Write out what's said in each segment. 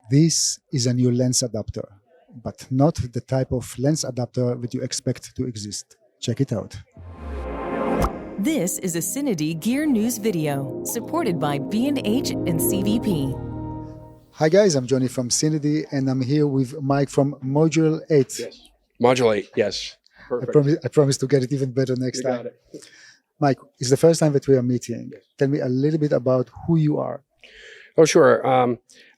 This is a new lens adapter, but not the type of lens adapter that you expect to exist. Check it out. This is a CineD Gear News video supported by B&H and CVP. Hi guys, I'm Johnny from CineD and I'm here with Mike from Module 8. Yes. Module 8, yes. I promise to get it even better next time. Got it. Mike, it's the first time that we are meeting. Yes. Tell me a little bit about who you are. Oh, sure.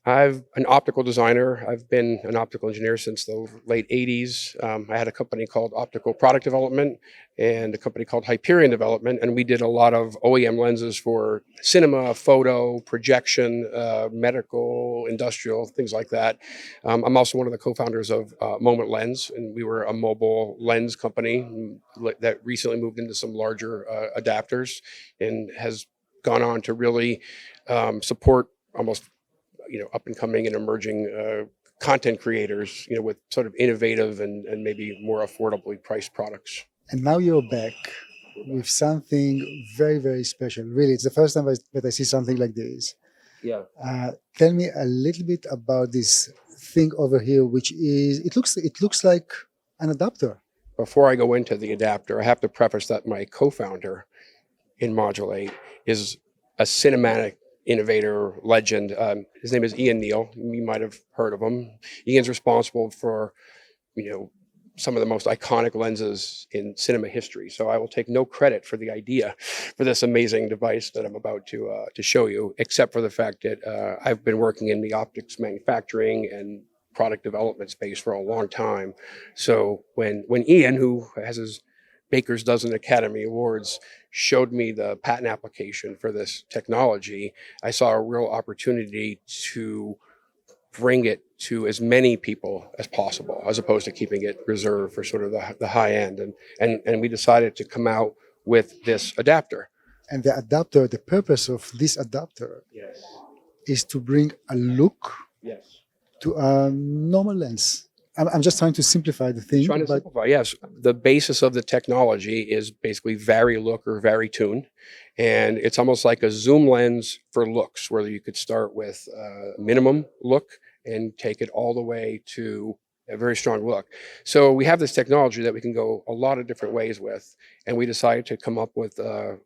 I'm an optical designer. I've been an optical engineer since the late 80s. I had a company called Optical Product Development and a company called Hyperion Development, and we did a lot of OEM lenses for cinema, photo, projection, medical, industrial, things like that. I'm also one of the co-founders of Moment Lens, and we were a mobile lens company that recently moved into some larger adapters and has gone on to really support almost up and coming and emerging content creators, with sort of innovative and maybe more affordably priced products. And now you're back with something very, very special. Really, it's the first time that I see something like this. Yeah. Tell me a little bit about this thing over here, which is, it looks like an adapter. Before I go into the adapter, I have to preface that my co-founder in Module 8 is a cinematic innovator legend. His name is Ian Neal. You might have heard of him. Ian's responsible for, some of the most iconic lenses in cinema history. So I will take no credit for the idea for this amazing device that I'm about to show you, except for the fact that I've been working in the optics manufacturing and product development space for a long time. So when Ian, who has his Baker's Dozen Academy Awards, showed me the patent application for this technology, I saw a real opportunity to bring it to as many people as possible, as opposed to keeping it reserved for sort of the high end. And we decided to come out with this adapter. And the adapter, the purpose of this adapter Yes. is to bring a look Yes. to a normal lens. I'm just trying to simplify the thing. Trying to simplify, yes. The basis of the technology is basically vary look or vary tune. And it's almost like a zoom lens for looks, where you could start with a minimum look and take it all the way to a very strong look. So we have this technology that we can go a lot of different ways with. And we decided to come up with a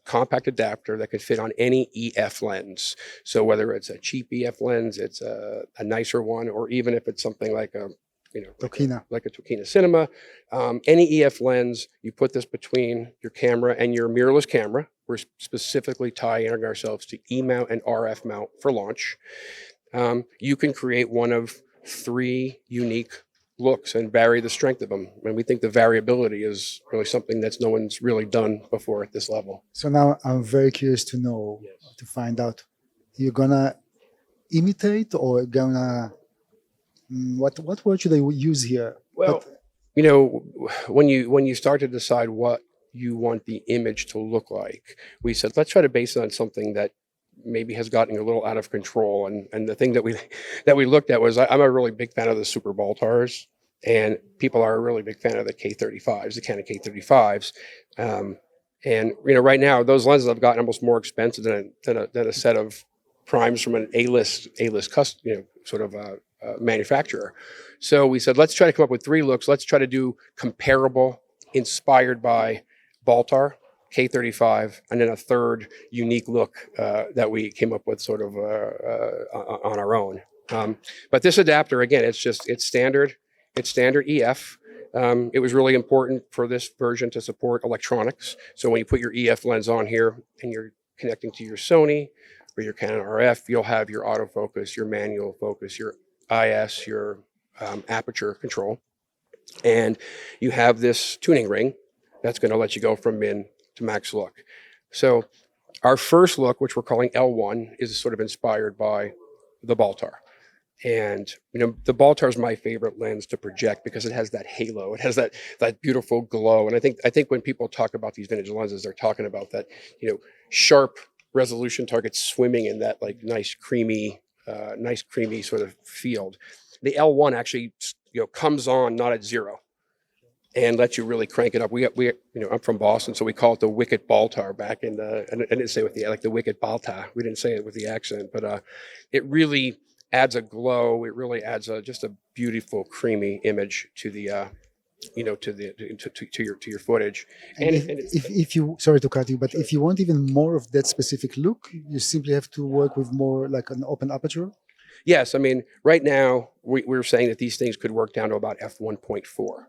compact adapter that could fit on any EF lens. So whether it's a cheap EF lens, it's a nicer one, or even if it's something like a like a Tokina Cinema, any EF lens, you put this between your camera and your mirrorless camera. We're specifically tying ourselves to E-mount and RF mount for launch. You can create one of 3 unique looks and vary the strength of them. And we think the variability is really something that's no one's really done before at this level. So now I'm very curious to know, to find out, you're gonna imitate or gonna, what word should I use here? Well, when you start to decide what you want the image to look like, we said, let's try to base it on something that maybe has gotten a little out of control. And the thing that we looked at was, I'm a really big fan of the Super Baltars, and people are a really big fan of the K35s, the Canon K35s. And right now those lenses have gotten almost more expensive than a set of primes from an A-list sort of manufacturer. So we said, let's try to come up with 3 looks. Let's try to do comparable, inspired by Baltar, K35, and then a third unique look that we came up with sort of on our own. But this adapter, again, it's standard EF. It was really important for this version to support electronics. So when you put your EF lens on here and you're connecting to your Sony or your Canon RF, you'll have your autofocus, your manual focus, your IS, your aperture control. And you have this tuning ring that's going to let you go from min to max look. So our first look, which we're calling L1, is sort of inspired by the Baltar. And the Baltar is my favorite lens to project because it has that halo. It has that beautiful glow. And I think when people talk about these vintage lenses, they're talking about that, sharp resolution target swimming in that like nice creamy sort of field. The L1 actually comes on not at 0 and lets you really crank it up. I'm from Boston, so we call it the Wicked Baltar back and I didn't say it with the Wicked Baltar. We didn't say it with the accent, but it really adds a glow. It really adds just a beautiful, creamy image to the to your footage. And It's, if you, sorry to cut you, but if you want even more of that specific look, you simply have to work with more like an open aperture. yes, I mean, right now we're saying that these things could work down to about f1.4.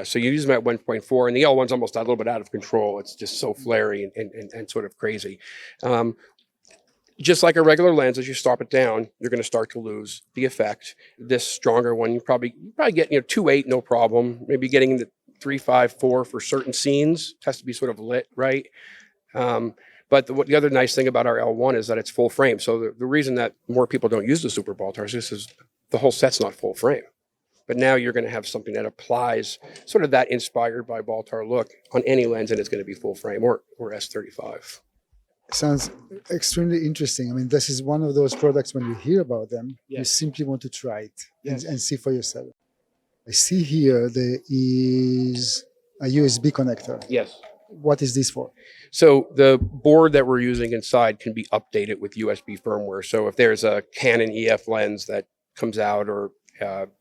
So you use them at 1.4, and the L1's almost a little bit out of control. It's just so flary and sort of crazy. Just like a regular lens, as you stop it down, you're going to start to lose the effect. This stronger one, you probably get 2.8, no problem. Maybe getting into 3.5, 4 for certain scenes. It has to be sort of lit right. But the other nice thing about our L1 is that it's full frame. So the reason that more people don't use the Super Baltars is the whole set's not full frame. But now you're going to have something that applies sort of that inspired by Baltar look on any lens, and it's going to be full frame or S35. Sounds extremely interesting. I mean, this is one of those products when you hear about them, you simply want to try it and see for yourself. I see here there is a USB connector. Yes. What is this for? So the board that we're using inside can be updated with USB firmware. So if there's a Canon EF lens that comes out or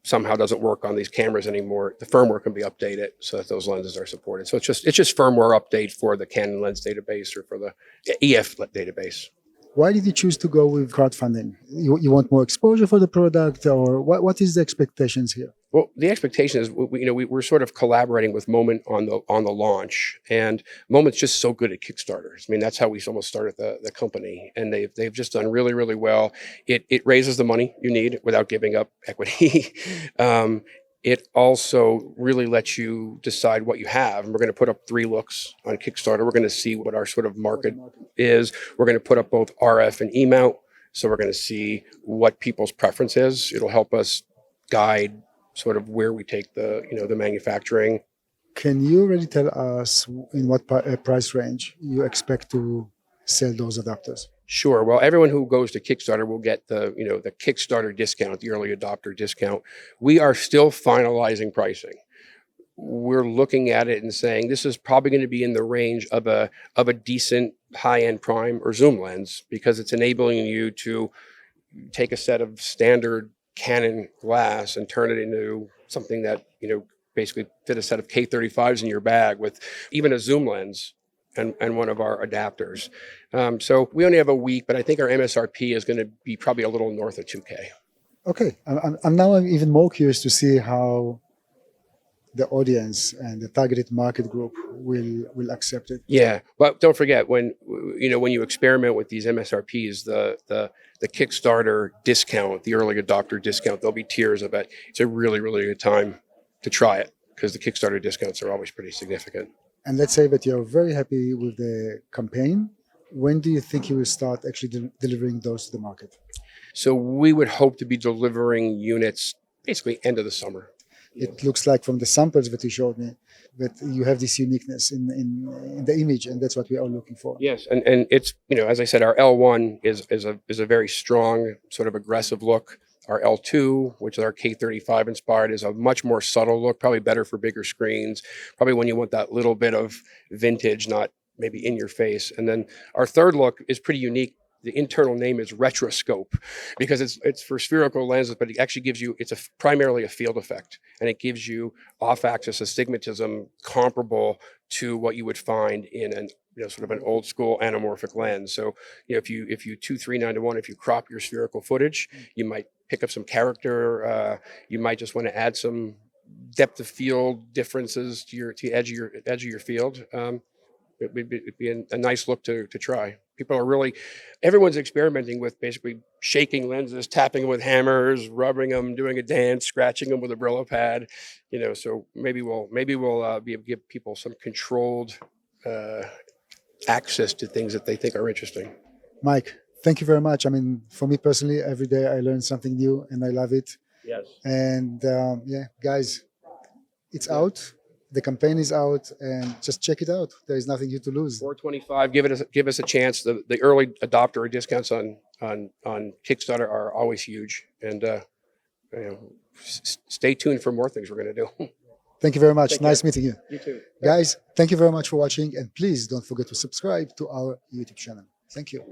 somehow doesn't work on these cameras anymore, the firmware can be updated so that those lenses are supported. So it's just firmware update for the Canon lens database or for the EF database. Why did you choose to go with crowdfunding? You want more exposure for the product, or what is the expectations here? Well, the expectation is, we're sort of collaborating with Moment on the launch, and Moment's just so good at Kickstarters. I mean, that's how we almost started the company, and they've just done really, really well. It raises the money you need without giving up equity. It also really lets you decide what you have. And we're going to put up 3 looks on Kickstarter. We're going to see what our sort of market is. We're going to put up both RF and E-mount. So we're going to see what people's preference is. It'll help us guide sort of where we take the manufacturing. Can you already tell us in what price range you expect to sell those adapters? Sure. Well, everyone who goes to Kickstarter will get the Kickstarter discount, the early adopter discount. We are still finalizing pricing. We're looking at it and saying this is probably going to be in the range of a decent high-end prime or zoom lens, because it's enabling you to take a set of standard Canon glass and turn it into something that, basically fit a set of K35s in your bag with even a zoom lens and one of our adapters. So we only have a week, but I think our MSRP is going to be probably a little north of 2K. Okay. I'm even more curious to see how the audience and the targeted market group will accept it. Yeah, but don't forget, when you experiment with these MSRPs, the Kickstarter discount, the early adopter discount, there'll be tiers of it. It's a really, really good time to try it, because the Kickstarter discounts are always pretty significant. And let's say that you're very happy with the campaign. When do you think you will start actually delivering those to the market? So we would hope to be delivering units basically end of the summer. It looks like from the samples that you showed me that you have this uniqueness in the image, and that's what we are looking for. Yes, and it's, as I said, our L1 is a very strong, sort of aggressive look. Our L2, which is our K35 inspired, is a much more subtle look, probably better for bigger screens, probably when you want that little bit of vintage, not maybe in your face. And then our third look is pretty unique. The internal name is retroscope, because it's for spherical lenses, but it actually gives you, primarily a field effect, and it gives you off-axis astigmatism comparable to what you would find in an sort of an old school anamorphic lens. So if you 2:3:9:1, if you crop your spherical footage, you might pick up some character. You might just want to add some depth of field differences to the edge of your field. It'd be a nice look to try. People are everyone's experimenting with basically shaking lenses, tapping them with hammers, rubbing them, doing a dance, scratching them with a Brillo pad. So maybe we'll be able to give people some controlled access to things that they think are interesting. Mike, thank you very much. I mean, for me personally, every day I learn something new, and I love it. Yes. And guys, it's out. The campaign is out, and just check it out. There is nothing here to lose. $425. Give us a chance. The early adopter discounts on Kickstarter are always huge, and stay tuned for more things we're going to do. Thank you very much. Nice meeting you. You too. Guys, thank you very much for watching, and please don't forget to subscribe to our YouTube channel. Thank you.